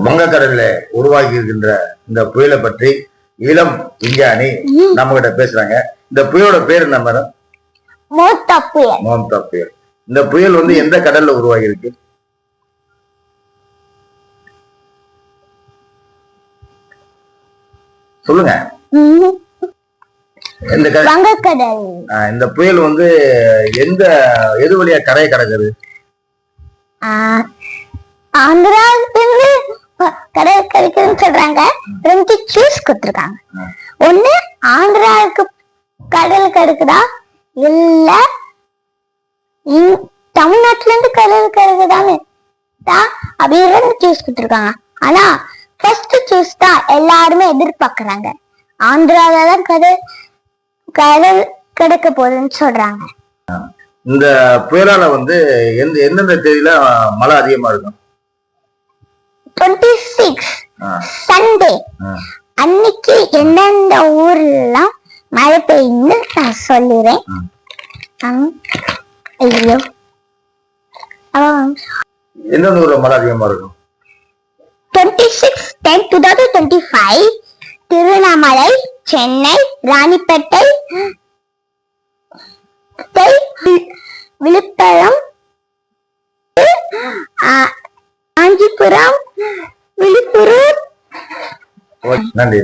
வங்கக்கடல்ல உருவாகி இருக்கின்ற இந்த புயலை பற்றி இளம் விஞ்ஞானி நம்ம கிட்ட பேசுறாங்க. இந்த புயலோட பேர் என்ன மேடம்? மோம்தா புயல். மோம்தா புயல். இந்த புயல் வந்து எந்த கடல்ல உருவாகி இருக்கு? சொல்லுங்க. வங்கக்கடல். இந்த புயல் வந்து எது வழியா கரையை கடக்குது? ஆந்திராவிலிருந்து கடல் கரைக்குதுன்னு சொல்றாங்க. 2 சூஸ் கொடுத்துருக்காங்க. ஒண்ணு ஆந்திராவுக்கு கடல் கரைக்குதா, இல்ல தமிழ்நாட்டுல இருந்து கடல் கரைக்குதான்னு அப்படி 2 சூஸ் கொடுத்துருக்காங்க. ஆனா ஃபர்ஸ்ட் சூஸ் தான் எல்லாருமே எதிர்பார்க்கறாங்க. ஆந்திராவில்தான் கடல் கிடைக்க போகுதுன்னு சொல்றாங்க. இந்த புயலால வந்து எந்தெந்த தேதியில மழை அதிகமா இருக்கும்? 26 சண்டே அன்னைக்கு எந்தெந்த ஊர்லாம் மழை பெய்யுன்னு நான் சொல்லுறேன். ஐயோ, எந்தெந்த ஊர்ல மழை அதிகமா இருக்கும்? 26/10/2025 திருவண்ணாமலை, சென்னை, ராணிப்பேட்டை, விழுப்புரம், காஞ்சிபுரம், விழுப்புரம். நன்றி.